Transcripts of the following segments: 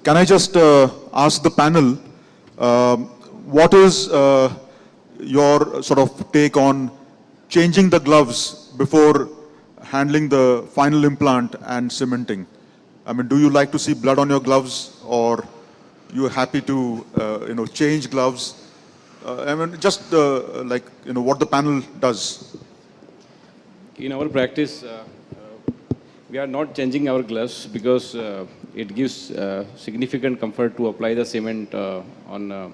Can I just ask the panel, what is your sort of take on changing the gloves before handling the final implant and cementing? I mean, do you like to see blood on your gloves, or you are happy to, change gloves? I mean, just what the panel does. In our practice, we are not changing our gloves because it gives significant comfort to apply the cement on.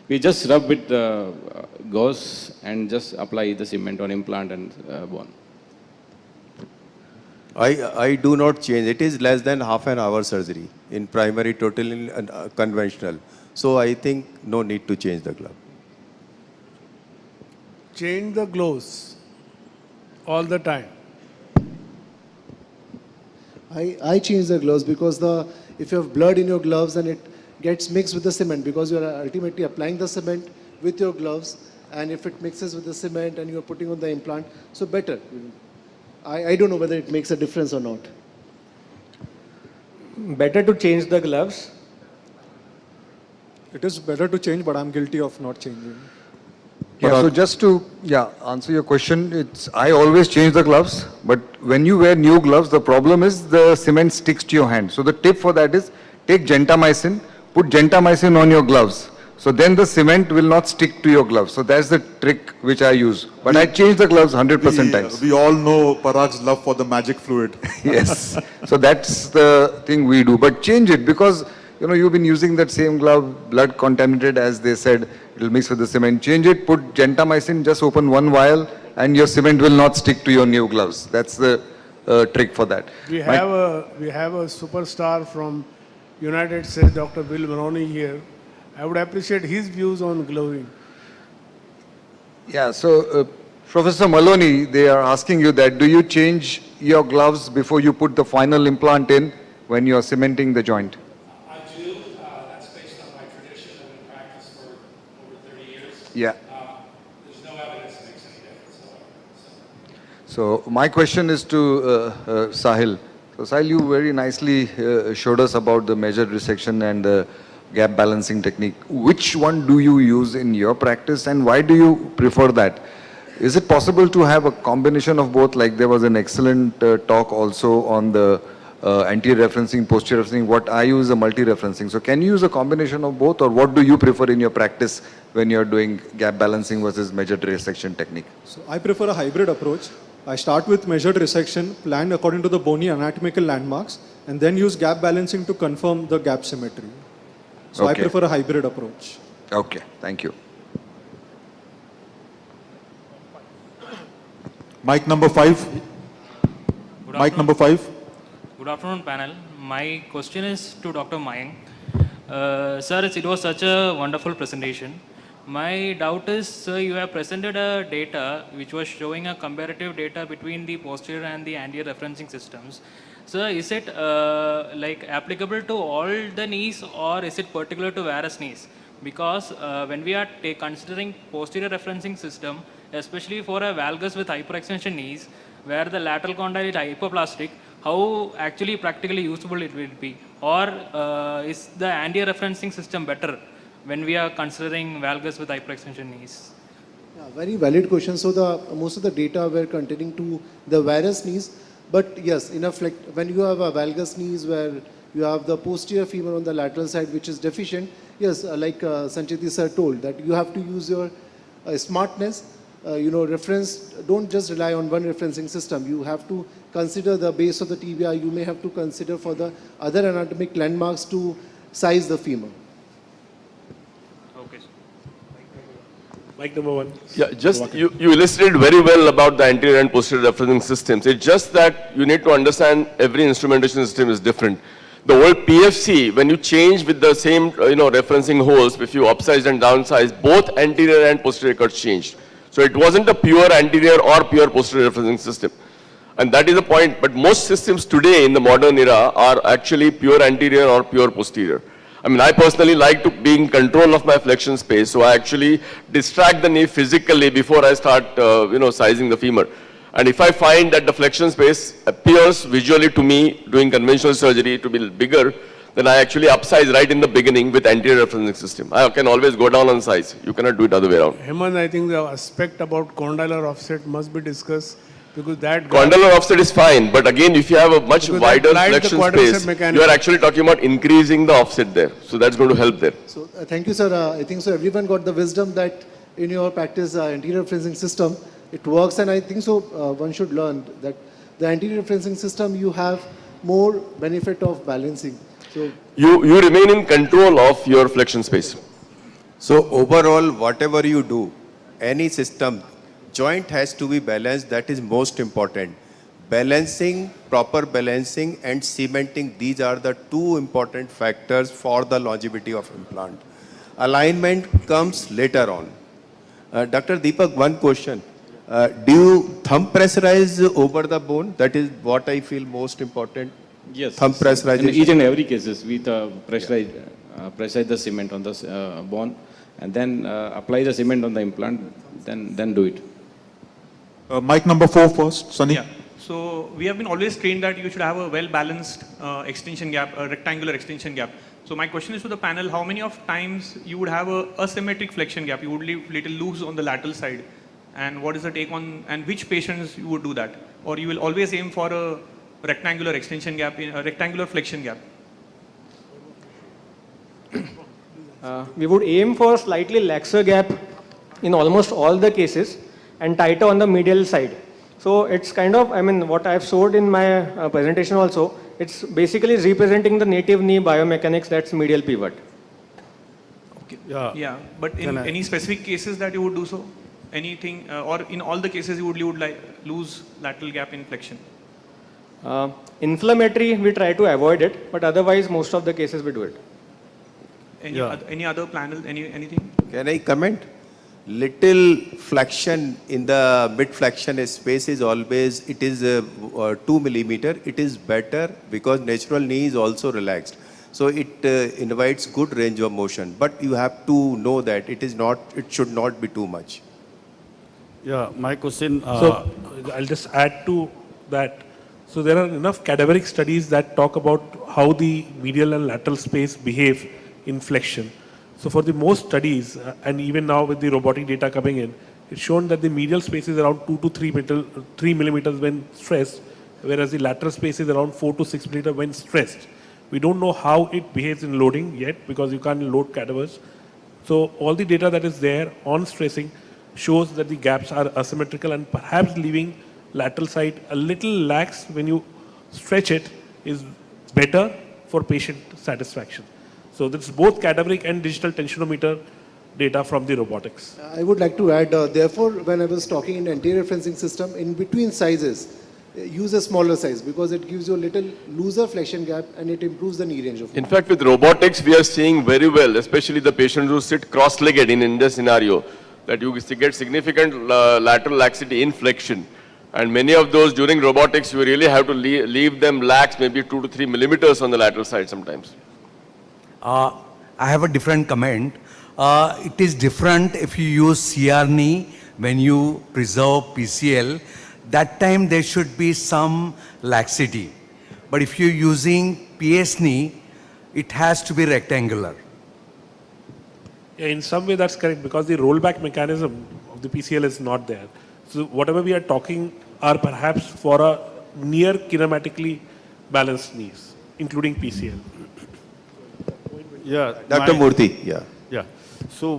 We just rub with gauze and just apply the cement on implant and bone. I do not change. It is less than half an hour surgery in primary, total, and conventional. So I think no need to change the glove. Change the gloves all the time. I change the gloves because if you have blood in your gloves and it gets mixed with the cement, because you are ultimately applying the cement with your gloves, and if it mixes with the cement and you are putting on the implant, so better. I don't know whether it makes a difference or not. Better to change the gloves. It is better to change, but I'm guilty of not changing. Yeah, so just to answer your question, I always change the gloves, but when you wear new gloves, the problem is the cement sticks to your hand. So the tip for that is take gentamicin, put gentamicin on your gloves. So then the cement will not stick to your gloves. So that's the trick which I use. But I change the gloves 100% times. We all know Parag's love for the magic fluid. Yes. So that's the thing we do. But change it because, you've been using that same glove, blood contaminated, as they said, it'll mix with the cement. Change it, put gentamicin, just open one vial, and your cement will not stick to your new gloves. That's the trick for that. We have a superstar from United States, Dr. Bill Maroney here. I would appreciate his views on gloving. Yeah, so Professor Maloney, they are asking you that, do you change your gloves before you put the final implant in when you are cementing the joint? I do. That's based on my tradition. I've been practicing for over 30 years. Yeah. There's no evidence it makes any difference. So my question is to Sahil. So Sahil, you very nicely showed us about the measured resection and the gap balancing technique. Which one do you use in your practice, and why do you prefer that? Is it possible to have a combination of both? Like there was an excellent talk also on the anterior referencing, posterior referencing. What I use a multi-referencing. So can you use a combination of both, or what do you prefer in your practice when you're doing gap balancing versus measured resection technique? So I prefer a hybrid approach. I start with measured resection, planned according to the bony anatomical landmarks, and then use gap balancing to confirm the gap symmetry. So I prefer a hybrid approach. Okay, thank you. Mic number 5. Mic number 5. Good afternoon, panel. My question is to Dr. Mayank. Sir, it was such a wonderful presentation. My doubt is, sir, you have presented a data which was showing a comparative data between the posterior and the anterior referencing systems. Sir, is it applicable to all the knees, or is it particular to varus knees? Because when we are considering posterior referencing system, especially for a valgus with hyperextension knees, where the lateral condyle is hypoplastic, how actually practically usable it will be? Or is the anterior referencing system better when we are considering valgus with hyperextension knees? Yeah, very valid question. So most of the data were containing to the varus knees. But yes, when you have a valgus knees where you have the posterior femur on the lateral side which is deficient, yes, like Sancheti sir told, that you have to use your smartness, reference, don't just rely on one referencing system. You have to consider the base of the tibia. You may have to consider for the other anatomic landmarks to size the femur. Okay, sir. Mic number 1. Yeah, just you illustrated very well about the anterior and posterior referencing systems. It's just that you need to understand every instrumentation system is different. The old PFC, when you change with the same referencing holes, if you upsize and downsize, both anterior and posterior cuts changed. So it wasn't a pure anterior or pure posterior referencing system. And that is the point. But most systems today in the modern era are actually pure anterior or pure posterior. I mean, I personally like to be in control of my flexion space, so I actually distract the knee physically before I start, sizing the femur. And if I find that the flexion space appears visually to me doing conventional surgery to be bigger, then I actually upsize right in the beginning with anterior referencing system. I can always go down on size. You cannot do it other way around. Hemant, I think the aspect about condylar offset must be discussed because that Condylar offset is fine, but again, if you have a much wider flexion space, you are actually talking about increasing the offset there. So that's going to help there. So thank you, sir. I think so everyone got the wisdom that in your practice anterior referencing system, it works, and I think so one should learn that the anterior referencing system, you have more benefit of balancing. So You remain in control of your flexion space. So overall, whatever you do, any system, joint has to be balanced. That is most important. Balancing, proper balancing and cementing, these are the two important factors for the longevity of implant. Alignment comes later on. Dr. Deepak, one question. Do you thumb pressurize over the bone? That is what I feel most important. Yes. Thumb pressurization. In each and every cases, we pressurize the cement on the bone and then apply the cement on the implant, then do it. Mic number 4 first, Sunny. Yeah. So we have been always trained that you should have a well-balanced extension gap, a rectangular extension gap. So my question is to the panel, how many of times you would have a asymmetric flexion gap? You would leave little loose on the lateral side. And what is the take on, and which patients you would do that? Or you will always aim for a rectangular extension gap, a rectangular flexion gap? We would aim for slightly laxer gap in almost all the cases and tighter on the medial side. So it's kind of, I mean, what I've showed in my presentation also, it's basically representing the native knee biomechanics, that's medial pivot. Okay. Yeah, but in any specific cases that you would do so? Anything, or in all the cases you would like lose lateral gap in flexion? Inflammatory, we try to avoid it, but otherwise most of the cases we do it. Any other panel, anything? Can I comment? Little flexion in the mid flexion space is always, it is 2 millimeter. It is better because natural knee is also relaxed. So it invites good range of motion. But you have to know that it is not, it should not be too much. Yeah, my question, so I'll just add to that. So there are enough cadaveric studies that talk about how the medial and lateral space behave in flexion. So for the most studies, and even now with the robotic data coming in, it's shown that the medial space is around 2 to 3 millimeters when stressed, whereas the lateral space is around 4 to 6 millimeters when stressed. We don't know how it behaves in loading yet because you can't load cadavers. So all the data that is there on stressing shows that the gaps are asymmetrical and perhaps leaving lateral side a little lax when you stretch it is better for patient satisfaction. So this is both cadaveric and digital tensionometer data from the robotics. I would like to add, therefore, when I was talking in anterior referencing system, in between sizes, use a smaller size because it gives you a little looser flexion gap and it improves the knee range of motion. In fact, with robotics, we are seeing very well, especially the patients who sit cross-legged in this scenario, that you get significant lateral laxity in flexion. And many of those during robotics, you really have to leave them lax, maybe 2 to 3 millimeters on the lateral side sometimes. I have a different comment. It is different if you use CR knee when you preserve PCL. That time there should be some laxity. But if you're using PS knee, it has to be rectangular. Yeah, in some way that's correct because the rollback mechanism of the PCL is not there. So whatever we are talking are perhaps for a near kinematically balanced knees, including PCL. Yeah, Dr. Murthy, yeah. Yeah. So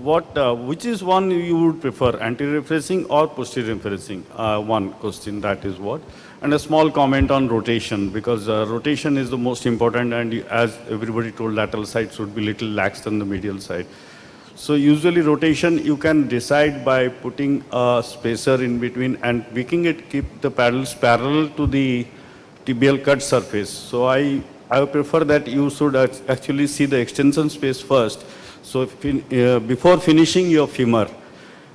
which is one you would prefer, anterior referencing or posterior referencing? One question, that is what. And a small comment on rotation, because rotation is the most important, and as everybody told, lateral side should be little lax than the medial side. So usually rotation you can decide by putting a spacer in between and making it keep the paddles parallel to the tibial cut surface. So I prefer that you should actually see the extension space first. So before finishing your femur,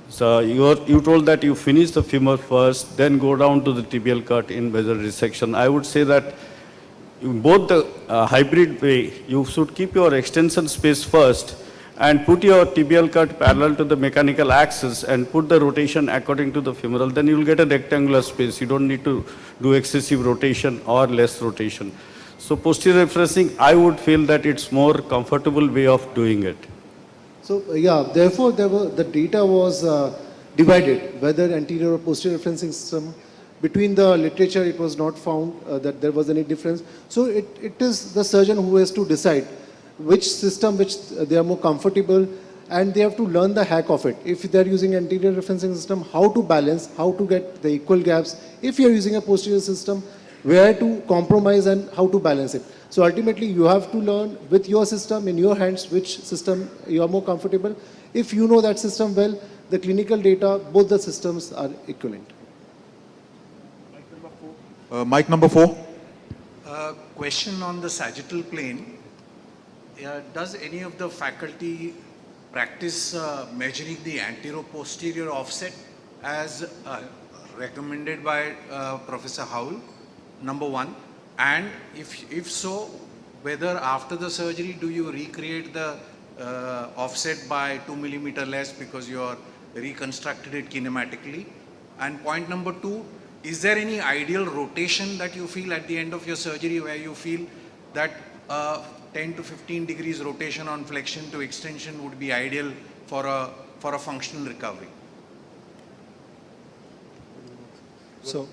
so you told that you finish the femur first, then go down to the tibial cut in major resection. I would say that in both the hybrid way, you should keep your extension space first and put your tibial cut parallel to the mechanical axis and put the rotation according to the femoral. Then you will get a rectangular space. You don't need to do excessive rotation or less rotation. So posterior referencing, I would feel that it's more comfortable way of doing it. So yeah, therefore the data was divided, whether anterior or posterior referencing system. Between the literature, it was not found that there was any difference. So it is the surgeon who has to decide which system which they are more comfortable, and they have to learn the hack of it. If they are using anterior referencing system, how to balance, how to get the equal gaps. If you are using a posterior system, where to compromise and how to balance it. So ultimately, you have to learn with your system in your hands which system you are more comfortable. If you know that system well, the clinical data, both the systems are equivalent. Mic number 4. Question on the sagittal plane. Does any of the faculty practice measuring the anterior-posterior offset as recommended by Professor Howell? Number one. And if so, whether after the surgery do you recreate the offset by 2 millimeter less because you are reconstructed it kinematically? And point number 2, is there any ideal rotation that you feel at the end of your surgery where you feel that 10 to 15 degrees rotation on flexion to extension would be ideal for a functional recovery? So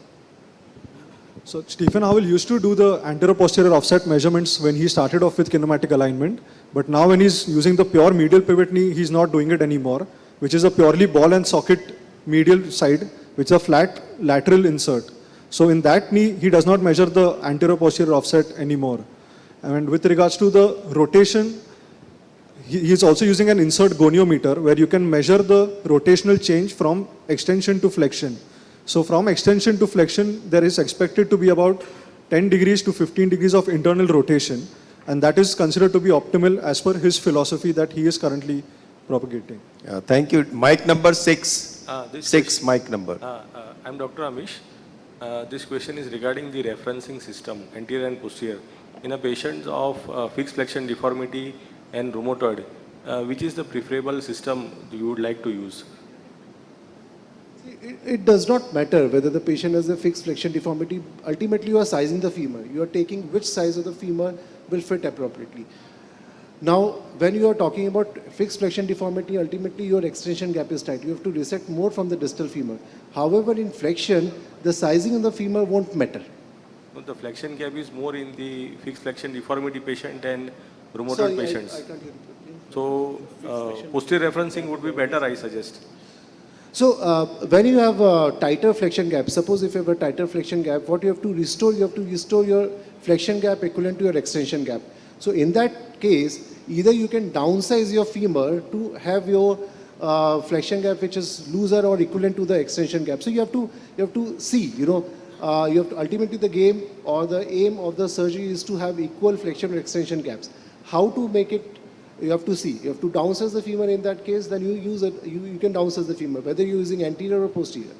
Stephen Howell used to do the anterior-posterior offset measurements when he started off with kinematic alignment, but now when he's using the pure medial pivot knee, he's not doing it anymore, which is a purely ball and socket medial side, which is a flat lateral insert. So in that knee, he does not measure the anterior-posterior offset anymore. And with regards to the rotation, he is also using an insert goniometer where you can measure the rotational change from extension to flexion. So from extension to flexion, there is expected to be about 10 degrees to 15 degrees of internal rotation. And that is considered to be optimal as per his philosophy that he is currently propagating. Thank you. Mic number 6. Mic number. I'm Dr. Amish. This question is regarding the referencing system, anterior and posterior. In a patient of fixed flexion deformity and rheumatoid, which is the preferable system you would like to use? It does not matter whether the patient has a fixed flexion deformity. Ultimately, you are sizing the femur. You are taking which size of the femur will fit appropriately. Now, when you are talking about fixed flexion deformity, ultimately your extension gap is tight. You have to resect more from the distal femur. However, in flexion, the sizing of the femur won't matter. So the flexion gap is more in the fixed flexion deformity patient and rheumatoid patients. I can't hear you. So posterior referencing would be better, I suggest. So when you have a tighter flexion gap, suppose if you have a tighter flexion gap, what you have to restore your flexion gap equivalent to your extension gap. So in that case, either you can downsize your femur to have your flexion gap which is looser or equivalent to the extension gap. So you have to see, ultimately the game or the aim of the surgery is to have equal flexion or extension gaps. How to make it? You have to see. You have to downsize the femur in that case, then you can downsize the femur, whether you're using anterior or posterior.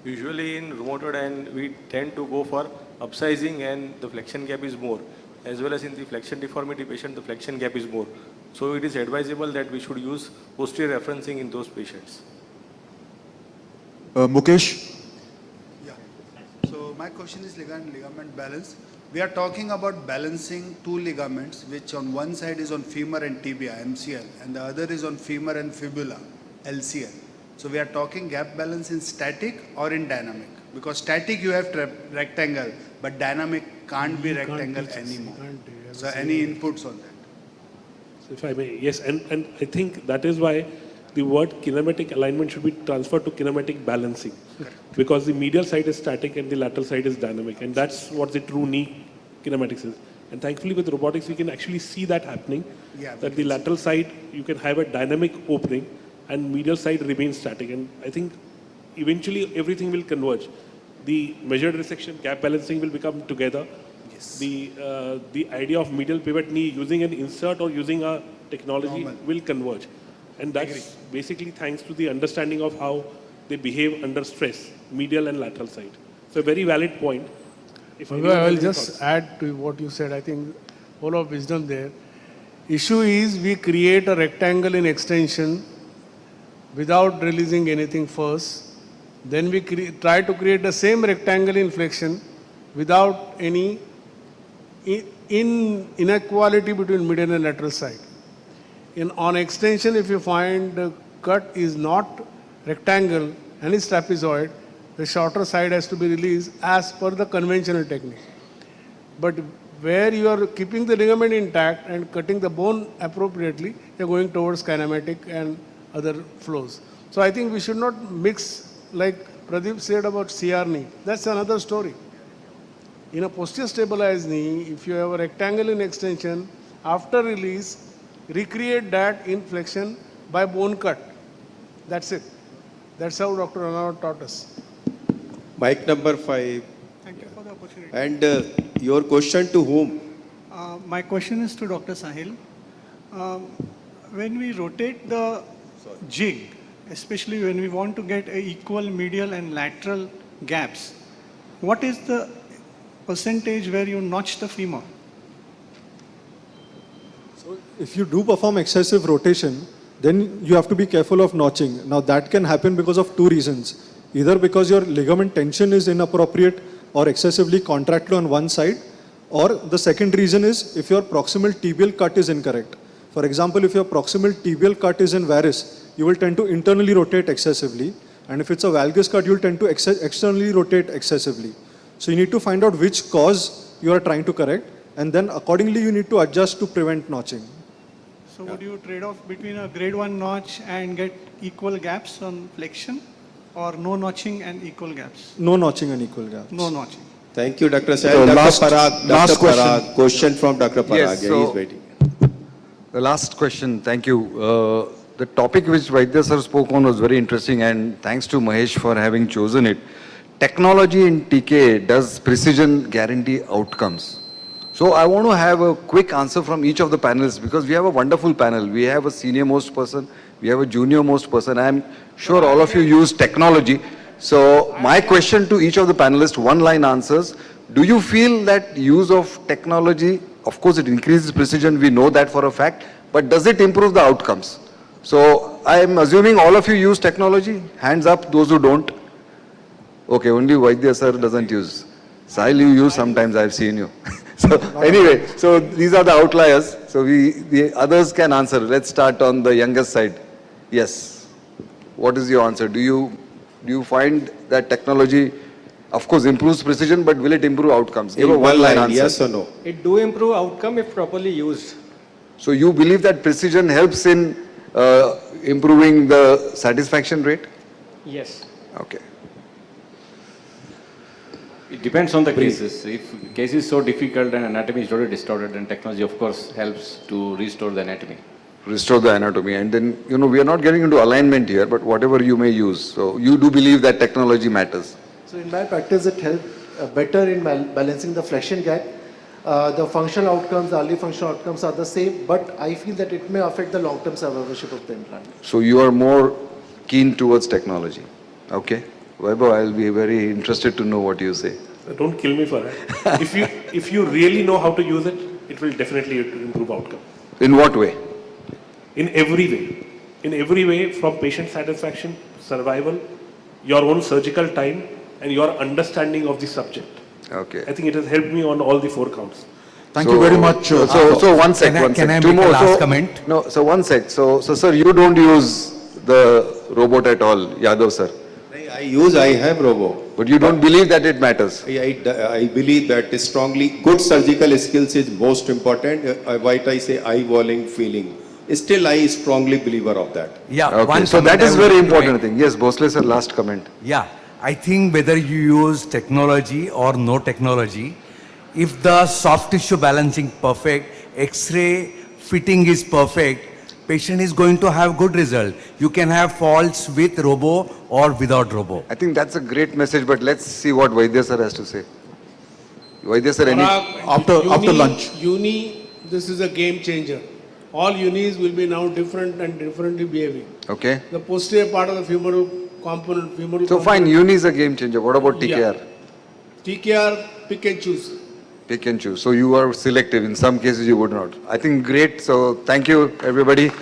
Usually in rheumatoid and we tend to go for upsizing and the flexion gap is more. As well as in the flexion deformity patient, the flexion gap is more. So it is advisable that we should use posterior referencing in those patients. Mukesh? Yeah. So my question is regarding ligament balance. We are talking about balancing two ligaments, which on one side is on femur and tibia, MCL, and the other is on femur and fibula, LCL. So we are talking gap balance in static or in dynamic. Because static you have rectangle, but dynamic can't be rectangle anymore. So any inputs on that? So if I may, yes, and I think that is why the word kinematic alignment should be transferred to kinematic balancing. Correct. Because the medial side is static and the lateral side is dynamic, and that's what the true knee kinematics is. And thankfully with robotics we can actually see that happening, that the lateral side you can have a dynamic opening and medial side remains static. And I think eventually everything will converge. The measured resection, gap balancing will become together. Yes. The idea of medial pivot knee using an insert or using a technology will converge. And that's basically thanks to the understanding of how they behave under stress, medial and lateral side. So a very valid point. I will just add to what you said. I think whole of wisdom there. Issue is we create a rectangle in extension without releasing anything first. Then we try to create the same rectangle in flexion without any inequality between medial and lateral side. On extension, if you find the cut is not rectangle and is trapezoid, the shorter side has to be released as per the conventional technique. But where you are keeping the ligament intact and cutting the bone appropriately, you are going towards kinematic and other flows. So I think we should not mix, like Pradeep said about CR knee. That's another story. In a posterior stabilized knee, if you have a rectangle in extension, after release, recreate that in flexion by bone cut. That's it. That's how Dr. Ranawat taught us. Mic number 5. Thank you for the opportunity. And your question to whom? My question is to Dr. Sahil. When we rotate the jig, especially when we want to get equal medial and lateral gaps, what is the percentage where you notch the femur? So if you do perform excessive rotation, then you have to be careful of notching. Now that can happen because of two reasons. Either because your ligament tension is inappropriate or excessively contracted on one side, or the second reason is if your proximal tibial cut is incorrect. For example, if your proximal tibial cut is in varus, you will tend to internally rotate excessively, and if it's a valgus cut, you will tend to externally rotate excessively. So you need to find out which cause you are trying to correct, and then accordingly you need to adjust to prevent notching. So would you trade off between a grade 1 notch and get equal gaps on flexion, or no notching and equal gaps? No notching and equal gaps. No notching. Thank you, Dr. Sahil. So Dr. last- Parag, last Dr. question. Parag, question from Dr. Parag. Yes, Yeah, so- he's waiting. The last question, thank you. The topic which Vaidya sir spoke on was very interesting, and thanks to Mahesh for having chosen it. Technology in TK, does precision guarantee outcomes? So I want to have a quick answer from each of the panelists, because we have a wonderful panel. We have a senior most person, we have a junior most person. I'm sure all of you use technology. So my question to each of the panelists, one-line answers. Do you feel that use of technology, of course it increases precision, we know that for a fact, but does it improve the outcomes? So I'm assuming all of you use technology. Hands up, those who don't. Okay, only Vaidya sir doesn't use. Sahil, you use sometimes, I've seen you. So anyway, so these are the outliers. So the others can answer. Let's start on the youngest side. Yes. What is your answer? Do you find that technology, of course, improves precision, but will it improve outcomes? Give a one-line answer. Yes or no? It do improve outcome if properly used. So you believe that precision helps in improving the satisfaction rate? Yes. Okay. It depends on the cases. If case is so difficult and anatomy is totally distorted, then technology of course helps to restore the anatomy. Restore the anatomy, and then, we are not getting into alignment here, but whatever you may use. So you do believe that technology matters? So in my practice, it helps better in balancing the flexion gap. The functional outcomes, the early functional outcomes are the same, but I feel that it may affect the long-term survivorship of the implant. So you are more keen towards technology. Okay. Vaibhav, I'll be very interested to know what you say. Don't kill me for that. if you really know how to use it, it will definitely improve outcome. In what way? In every way. In every way, from patient satisfaction, survival, your own surgical time, and your understanding of the subject. Okay. I think it has helped me on all the 4 counts. Thank you very much. So one sec, one Can sec. I Two make a more. last comment? No, so one sec. So sir, you don't use the robot at all, Yadav sir. I have robo. But you don't believe that it matters? I believe that strongly good surgical skills is most important. What I say, eyeballing, feeling. Still, I strongly believer of that. Yeah. Okay. One So comment that is I would very like to important make. thing. Yes, Bhosle sir, last comment. Yeah, I think whether you use technology or no technology, if the soft tissue balancing perfect, X-ray fitting is perfect, patient is going to have good result. You can have faults with robo or without robo. I think that's a great message, but let's see what Vaidya sir has to say. Vaidya sir, after lunch. Uni, this is a game changer. All unis will be now different and differently behaving. Okay. The posterior part of the femoral component. So fine, uni is a game changer. What about TKR? TKR, pick and choose. Pick and choose. So you are selective. In some cases you would not. I think great. So thank you everybody.